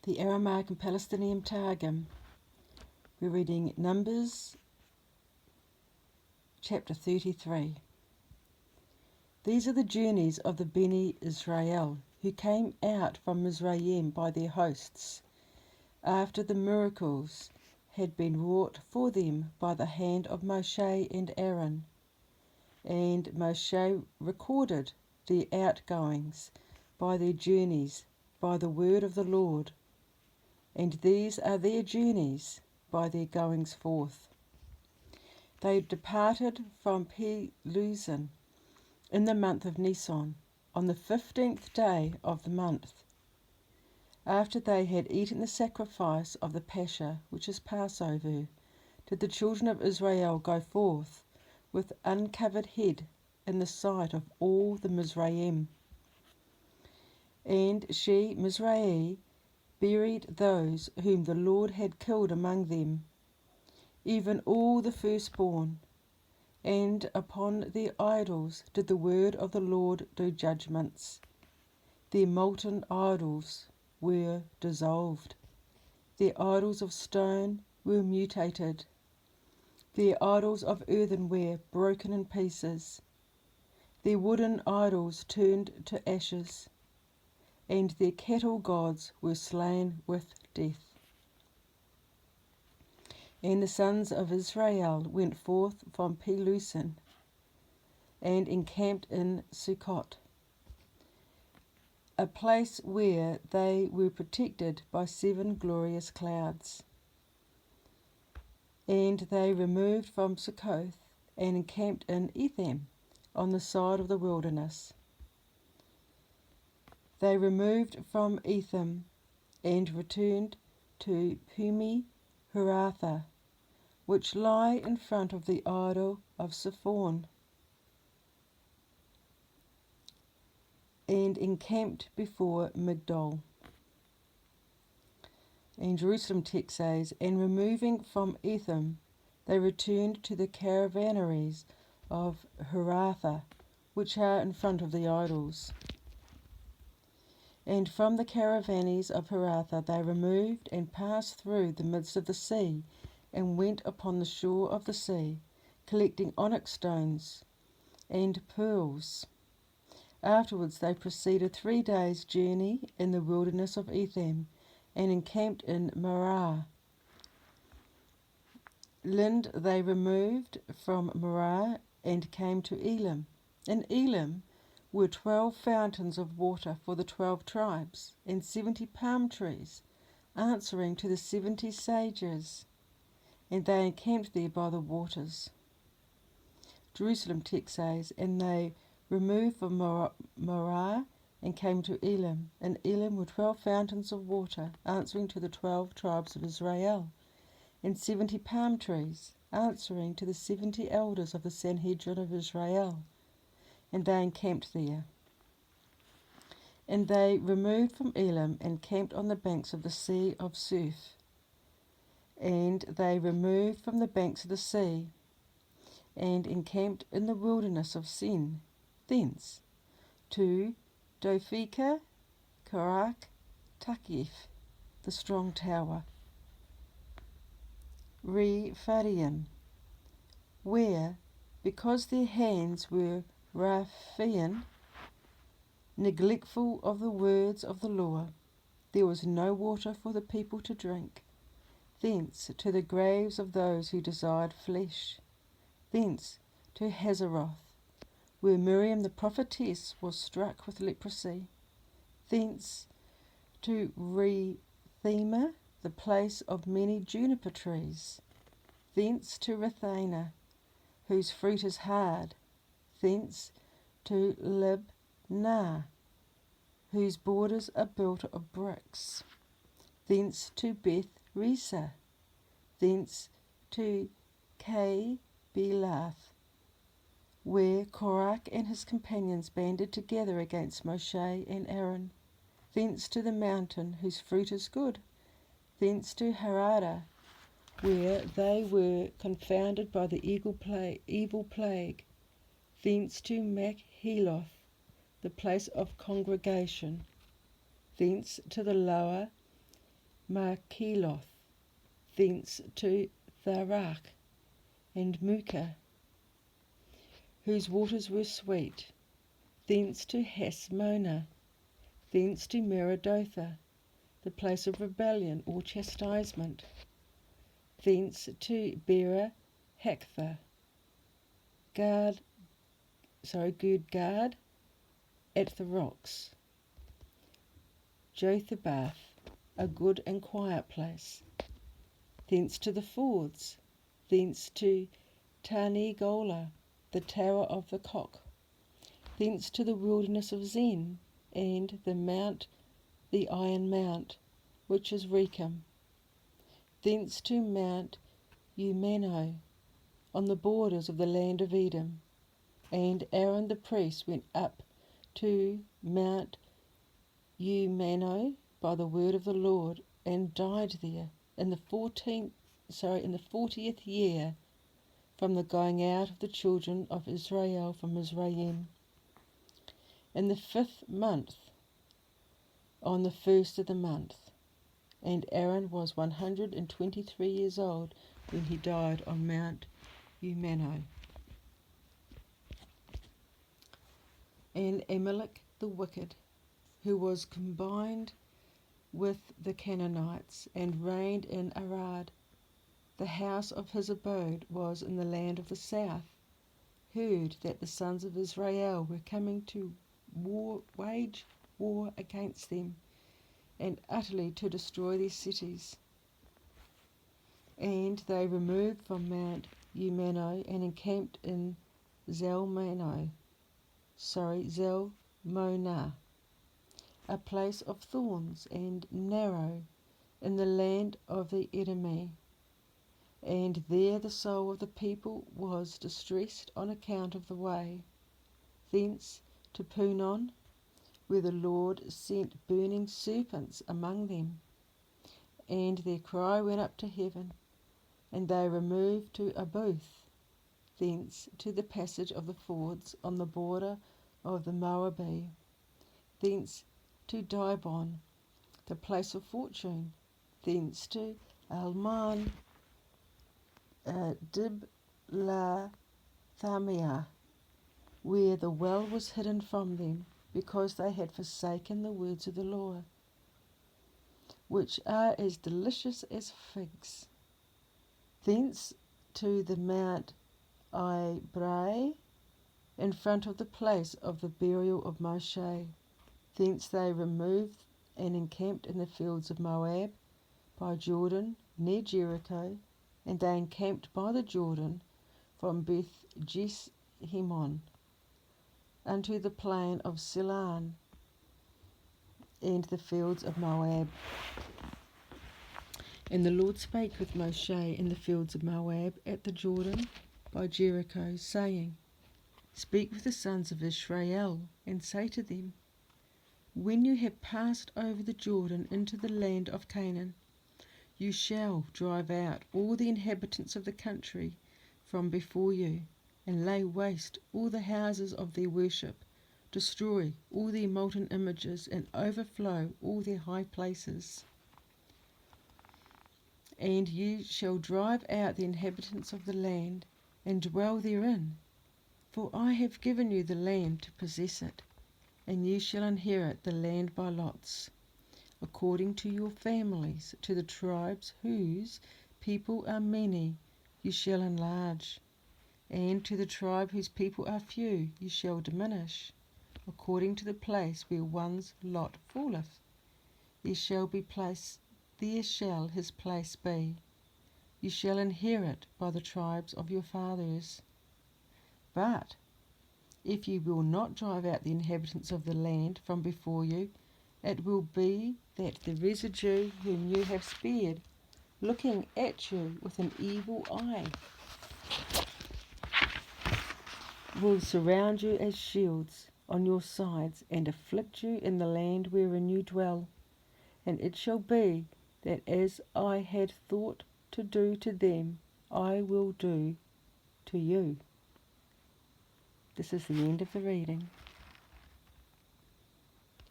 the Aramaic and Palestinian Targum. We're reading Numbers chapter 33. These are the journeys of the Beni Israel, who came out from Mizraim by their hosts, after the miracles had been wrought for them by the hand of Moshe and Aaron. And Moshe recorded their outgoings by their journeys by the word of the Lord. And these are their journeys by their goings forth. They departed from Pelusium in the month of Nisan, on the 15th day of the month, after they had eaten the sacrifice of the Pascha, which is Passover, did the children of Israel go forth with uncovered head in the sight of all the Mizraim. And she, Mizraim, buried those whom the Lord had killed among them, even all the firstborn, and upon their idols did the word of the Lord do judgments. Their molten idols were dissolved. Their idols of stone were mutated. Their idols of earthenware broken in pieces. Their wooden idols turned to ashes, and their cattle gods were slain with death. And the sons of Israel went forth from Pelusium and encamped in Sukkot, a place where they were protected by 7 glorious clouds. And they removed from Sukkot and encamped in Etham, on the side of the wilderness. They removed from Etham and returned to Pumi Huratha, which lie in front of the idol of Siphon, and encamped before Migdol. And Jerusalem text says, and removing from Etham, they returned to the caravaneries of Huratha, which are in front of the idols. And from the caravanes of Huratha they removed and passed through the midst of the sea, and went upon the shore of the sea, collecting onyx stones and pearls. Afterwards they proceeded 3 days' journey in the wilderness of Etham, and encamped in Marah. Lind they removed from Marah and came to Elim. In Elim were 12 fountains of water for the 12 tribes, and 70 palm trees, answering to the 70 sages, and they encamped there by the waters. Jerusalem text says, and they removed from Marah and came to Elim. In Elim were 12 fountains of water, answering to the 12 tribes of Israel, and 70 palm trees, answering to the 70 elders of the Sanhedrin of Israel, and they encamped there. And they removed from Elim and camped on the banks of the sea of Surf. And they removed from the banks of the sea, and encamped in the wilderness of Sin, thence to Dophika, Karak, Takif, the strong tower, Rephidim, where, because their hands were Raphaim, neglectful of the words of the law, there was no water for the people to drink. Thence to the graves of those who desired flesh. Thence to Hazeroth, where Miriam the prophetess was struck with leprosy. Thence to Rethema, the place of many juniper trees. Thence to Rethana, whose fruit is hard. Thence to Libnah, whose borders are built of bricks. Thence to Beth Risa. Thence to Belath, where Korach and his companions banded together against Moshe and Aaron. Thence to the mountain whose fruit is good. Thence to Harada, where they were confounded by the evil plague. Thence to Machheloth, the place of congregation. Thence to the lower Markeloth, thence to Tharach and Muka, whose waters were sweet, thence to Hasmona, thence to Merodotha, the place of rebellion or chastisement, thence to Bera Haktha, Gudgad at the rocks, Jothabath, a good and quiet place, thence to the fords, thence to Tarnigola, the tower of the cock, thence to the wilderness of Zen, and the iron mount, which is Rechem, thence to Mount Eumeno, on the borders of the land of Edom. And Aaron the priest went up to Mount Eumeno by the word of the Lord, and died there in the 40th year from the going out of the children of Israel from Mizraim, in the 5th month, on the 1st of the month. And Aaron was 123 years old when he died on Mount Eumeno. And Amalek the wicked, who was combined with the Canaanites, and reigned in Arad, the house of his abode was in the land of the south, heard that the sons of Israel were coming to wage war against them, and utterly to destroy their cities. And they removed from Mount Eumeno and encamped in Zalmonah, a place of thorns and narrow, in the land of the Edomite. And there the soul of the people was distressed on account of the way. Thence to Punon, where the Lord sent burning serpents among them, and their cry went up to heaven. And they removed to Abuth, thence to the passage of the fords on the border of the Moabi, thence to Dibon, the place of fortune, thence to Alman Diblathamia, where the well was hidden from them, because they had forsaken the words of the law, which are as delicious as figs. Thence to the Mount Ibrai, in front of the place of the burial of Moshe. Thence they removed and encamped in the fields of Moab, by Jordan, near Jericho, and they encamped by the Jordan from Beth Jeshimon unto the plain of Silan, and the fields of Moab. And the Lord spake with Moshe in the fields of Moab at the Jordan by Jericho, saying, Speak with the sons of Israel, and say to them, When you have passed over the Jordan into the land of Canaan, you shall drive out all the inhabitants of the country from before you, and lay waste all the houses of their worship, destroy all their molten images, and overflow all their high places. And you shall drive out the inhabitants of the land, and dwell therein. For I have given you the land to possess it, and you shall inherit the land by lots, according to your families, to the tribes whose people are many you shall enlarge, and to the tribe whose people are few you shall diminish, according to the place where one's lot falleth. There shall his place be. You shall inherit by the tribes of your fathers. But if you will not drive out the inhabitants of the land from before you, it will be that the residue whom you have spared, looking at you with an evil eye, will surround you as shields on your sides, and afflict you in the land wherein you dwell. And it shall be that as I had thought to do to them, I will do to you. This is the end of the reading.